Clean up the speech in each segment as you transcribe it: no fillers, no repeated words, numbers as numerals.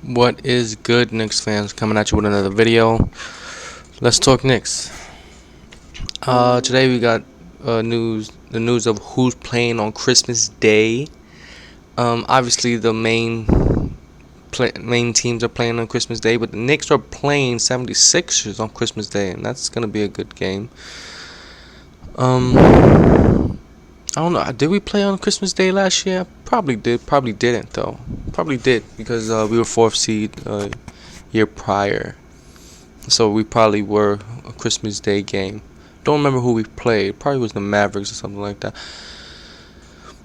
What is good, Knicks fans? Coming at you with another video. Let's talk Knicks. Today we got the news of who's playing on Christmas Day. Obviously the main teams are playing on Christmas Day, but the Knicks are playing 76ers on Christmas Day, and that's gonna be a good game. I don't know. Did we play on Christmas Day last year? Probably did. Probably didn't though. Probably did because we were fourth seed year prior. So we probably were a Christmas Day game. Don't remember who we played. Probably was the Mavericks or something like that.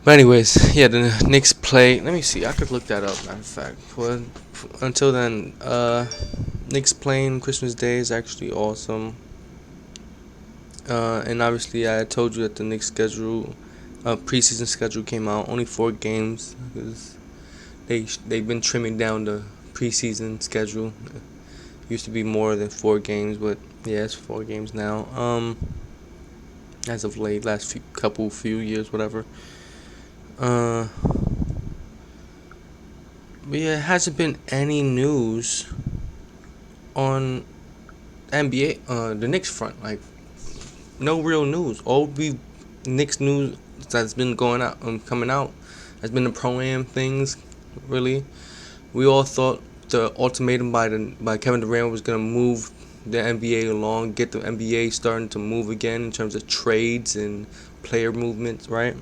But anyways, yeah, the Knicks play. Let me see. I could look that up. Matter of fact. Well, until then, Knicks playing Christmas Day is actually awesome. And obviously, I told you that the Knicks schedule, preseason schedule came out. Only 4 games because they've been trimming down the preseason schedule. Used to be more than 4 games, but yeah, it's 4 games now. As of late, last few years, whatever. But yeah, it hasn't been any news on NBA, the Knicks front. Like, no real news. All Knicks news that's been coming out, has been the pro-am things. Really, we all thought the ultimatum by Kevin Durant was gonna move the NBA along, get the NBA starting to move again in terms of trades and player movements, right?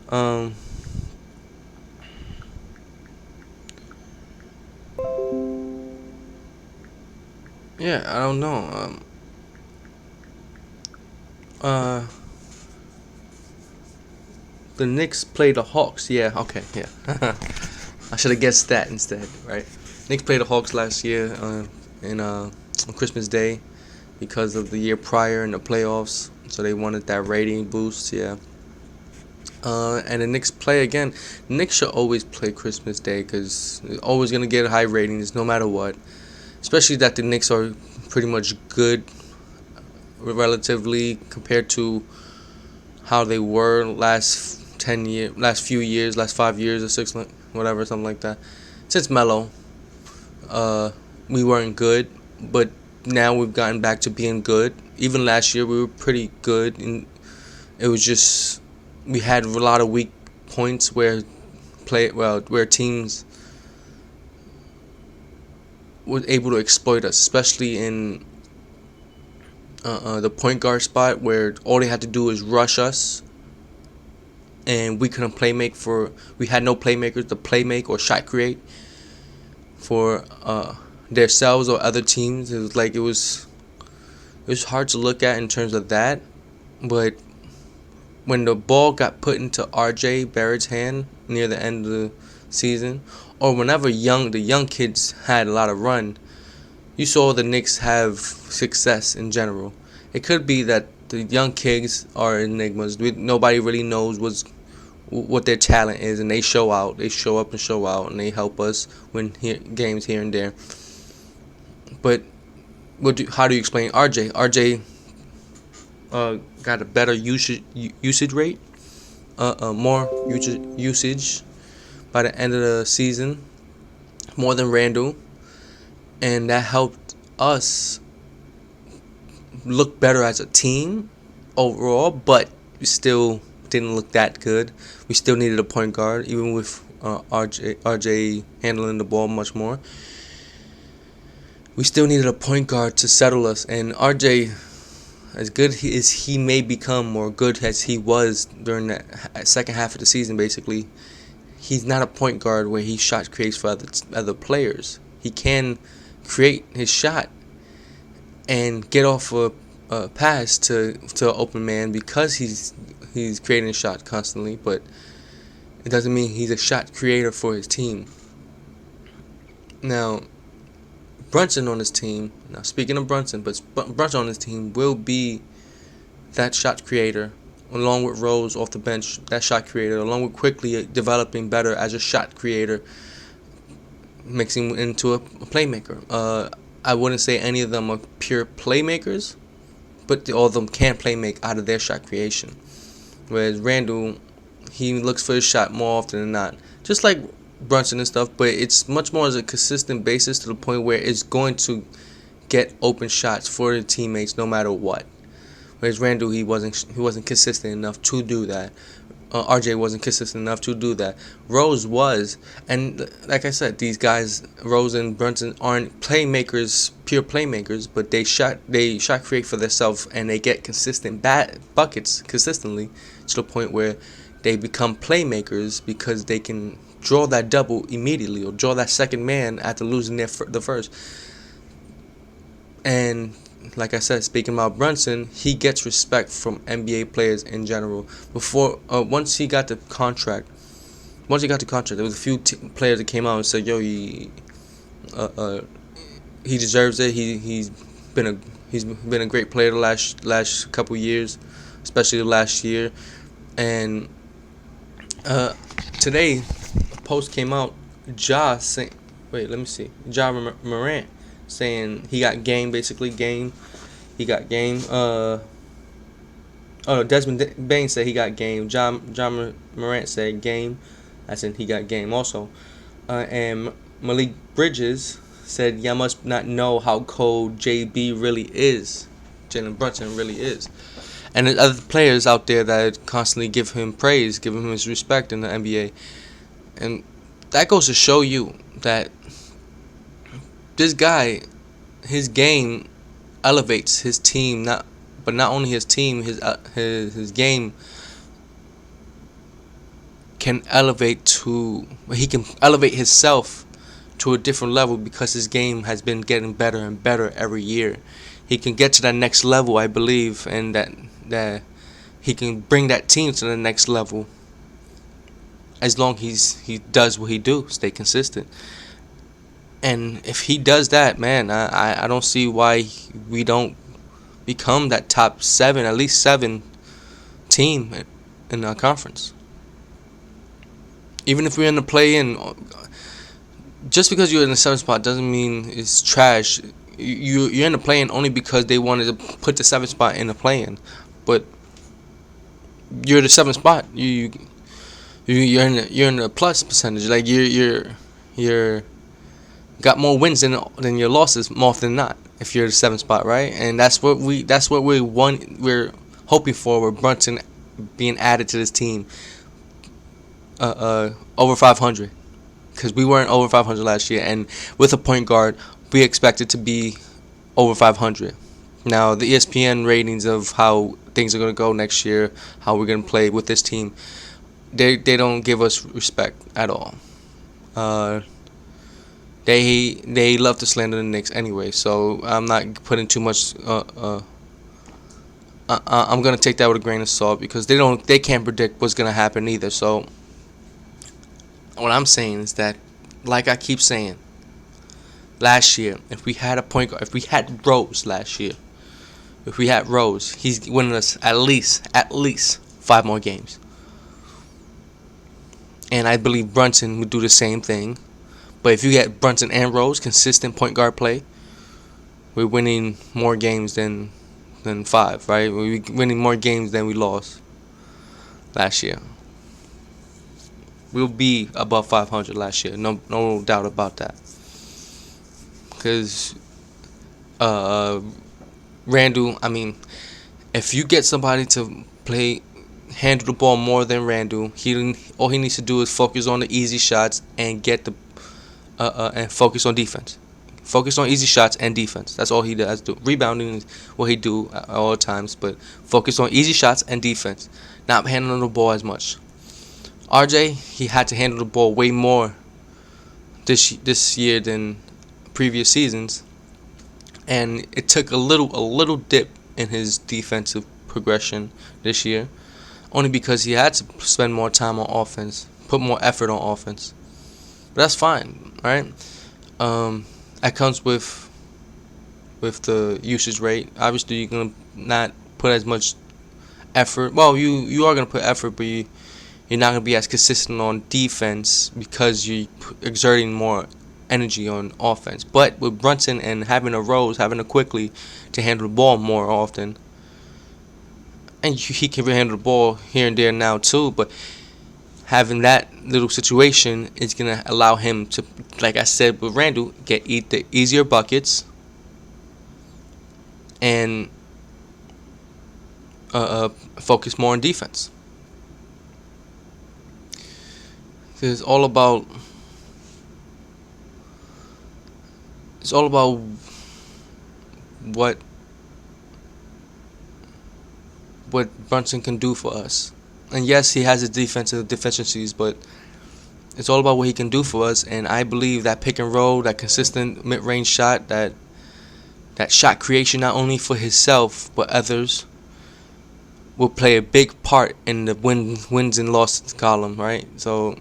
Um, yeah, I don't know. Uh, the Knicks play the Hawks. Yeah, okay, yeah. I should have guessed that instead, right? Knicks played the Hawks last year on Christmas Day because of the year prior in the playoffs, so they wanted that rating boost. Yeah. And the Knicks play again. The Knicks should always play Christmas Day because they're always gonna get high ratings no matter what. Especially that the Knicks are pretty much good relatively compared to how they were last few years, last 5 years or six, whatever, something like that. Since Melo, we weren't good, but now we've gotten back to being good. Even last year we were pretty good, and it was just we had a lot of weak points where teams were able to exploit us, especially in the point guard spot where all they had to do is rush us, and we couldn't we had no playmakers to playmake or shot create for themselves or other teams. It was hard to look at in terms of that, but when the ball got put into R.J. Barrett's hand near the end of the season, or whenever the young kids had a lot of run, you saw the Knicks have success in general. It could be that the young kids are enigmas. Nobody really knows what their talent is, and they show out. They show up and show out, and they help us win games here and there. But how do you explain RJ? RJ got a better usage rate, more usage by the end of the season, more than Randall, and that helped us look better as a team overall. But we still didn't look that good. We still needed a point guard, even with RJ handling the ball much more. We still needed a point guard to settle us, and RJ, as good as he may become, or good as he was during that second half of the season, basically, he's not a point guard where he shot creates for other players. He can create his shot and get off a pass to an open man because he's creating a shot constantly, but it doesn't mean he's a shot creator for his team. Now, Brunson on his team, now speaking of Brunson, but Brunson on his team will be that shot creator, along with Rose off the bench, that shot creator, along with quickly developing better as a shot creator, mixing into a playmaker. I wouldn't say any of them are pure playmakers, but all of them can playmake out of their shot creation. Whereas Randall, he looks for his shot more often than not. Just like Brunson and stuff, but it's much more as a consistent basis to the point where it's going to get open shots for the teammates no matter what. Whereas Randall, he wasn't consistent enough to do that. RJ wasn't consistent enough to do that. Rose was, and like I said, these guys, Rose and Brunson, aren't playmakers, pure playmakers, but they shot create for themselves, and they get consistent buckets consistently to the point where they become playmakers because they can draw that double immediately or draw that second man after losing the first. And like I said, speaking about Brunson, he gets respect from NBA players in general. Once he got the contract, there was a few players that came out and said, "Yo, he deserves it. He's been a great player the last couple years, especially the last year." And today, a post came out. Ja Morant saying he got game, basically game. He got game. Desmond Bain said he got game. John Morant said game. I said he got game also. And Malik Bridges said, "Y'all must not know how cold JB really is. Jalen Brunson really is." And there's other players out there that constantly give him praise, give him his respect in the NBA. And that goes to show you that this guy, his game elevates his team, but not only his team, his game can he can elevate himself to a different level because his game has been getting better and better every year. He can get to that next level, I believe, and that he can bring that team to the next level as long as he does what he do, stay consistent. And if he does that, man, I don't see why we don't become that top 7, at least 7 team in our conference. Even if we're in the play-in, just because you're in the 7th spot doesn't mean it's trash. You're in the play-in only because they wanted to put the 7th spot in the play-in, but you're the 7th spot. You're in the plus percentage. Like you're got more wins than your losses more often than not if you're the 7th spot, right? And that's what we're hoping for with Brunson being added to this team. Over 500, because we weren't over 500 last year, and with a point guard, we expected to be over 500. Now the ESPN ratings of how things are going to go next year, how we're going to play with this team, they don't give us respect at all. They love to slander the Knicks anyway, so I'm not putting too much. I'm gonna take that with a grain of salt because they can't predict what's gonna happen either. So what I'm saying is that, like I keep saying, last year, if we had a point guard, if we had Rose last year, he's winning us at least 5 more games. And I believe Brunson would do the same thing. But if you get Brunson and Rose, consistent point guard play, we're winning more games than 5, right? We're winning more games than we lost last year. We'll be above 500 last year, no doubt about that. Because Randall, I mean, if you get somebody to handle the ball more than Randall, all he needs to do is focus on the easy shots and get and focus on defense. Focus on easy shots and defense. That's all he does. Rebounding is what he do at all times, but focus on easy shots and defense. Not handling the ball as much. RJ, he had to handle the ball way more this year than previous seasons, and it took a little dip in his defensive progression this year, only because he had to spend more time on offense, put more effort on offense. But that's fine, right? That comes with the usage rate. Obviously, you're gonna not put as much effort. Well, you are gonna put effort, but you're not gonna be as consistent on defense because you're exerting more energy on offense. But with Brunson and having a Quickly to handle the ball more often, and he can handle the ball here and there now too, but having that little situation is gonna allow him to, like I said with Randall, get the easier buckets and focus more on defense. It's all about what Brunson can do for us. And yes, he has his defensive deficiencies, but it's all about what he can do for us. And I believe that pick and roll, that consistent mid-range shot, that shot creation not only for himself but others, will play a big part in the wins and losses column, right? So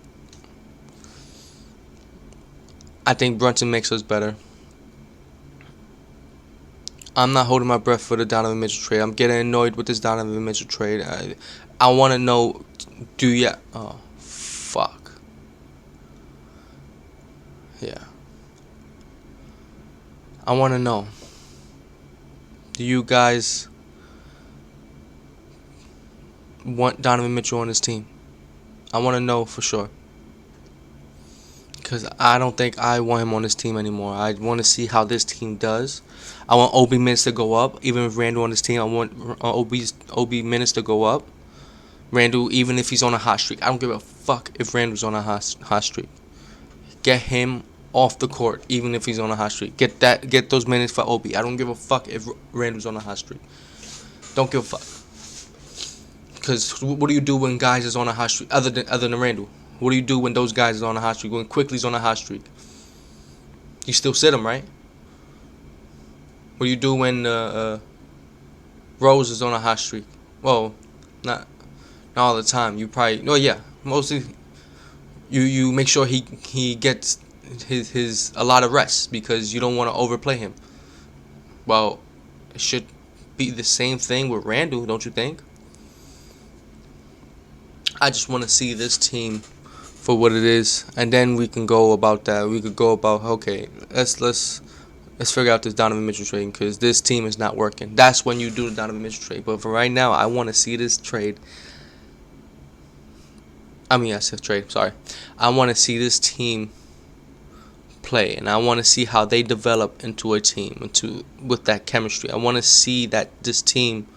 I think Brunson makes us better. I'm not holding my breath for the Donovan Mitchell trade. I'm getting annoyed with this Donovan Mitchell trade. I want to know, do you... Oh, fuck. Yeah. I want to know, do you guys want Donovan Mitchell on his team? I want to know for sure. Because I don't think I want him on this team anymore. I want to see how this team does. I want Obi minutes to go up. Even with Randall on this team, I want Obi minutes to go up. Randall, even if he's on a hot streak. I don't give a fuck if Randall's on a hot streak. Get him off the court, even if he's on a hot streak. Get those minutes for Obi. I don't give a fuck if Randall's on a hot streak. Don't give a fuck. Because what do you do when guys is on a hot streak other than Randall? What do you do when those guys is on a hot streak? When Quickly's on a hot streak, you still sit him, right? What do you do when Rose is on a hot streak? Well, not all the time. You probably mostly you make sure he gets his a lot of rest because you don't want to overplay him. Well, it should be the same thing with Randall, don't you think? I just want to see this team for what it is, and then we can go about that. We could go about, okay, let's figure out this Donovan Mitchell trade because this team is not working. That's when you do the Donovan Mitchell trade. But for right now, I want to see this trade. I said trade. Sorry, I want to see this team play, and I want to see how they develop into a team, with that chemistry. I want to see that this team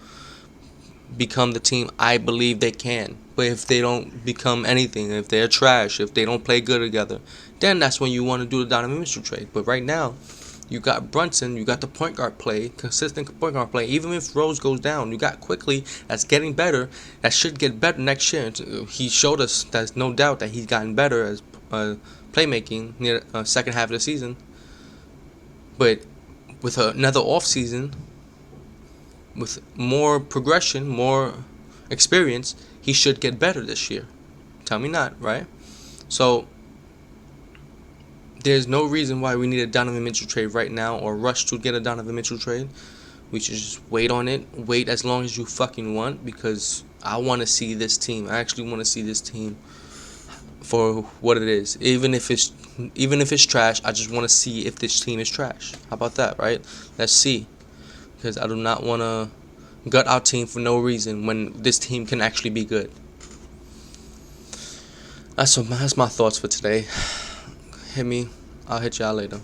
become the team I believe they can. But if they don't become anything, if they're trash, if they don't play good together, then that's when you want to do the Donovan Mitchell trade. But right now, you got Brunson, you got the point guard play, consistent point guard play. Even if Rose goes down, you got Quickly that's getting better. That should get better next year. He showed us there's no doubt that he's gotten better as playmaking near second half of the season. But with another off season, with more progression, more experience, he should get better this year. Tell me not, right? So there's no reason why we need a Donovan Mitchell trade right now or rush to get a Donovan Mitchell trade. We should just wait on it. Wait as long as you fucking want, because I want to see this team. I actually want to see this team for what it is. Even if it's trash, I just want to see if this team is trash. How about that, right? Let's see. Because I do not want to gut our team for no reason when this team can actually be good. That's my thoughts for today. Hit me. I'll hit y'all later.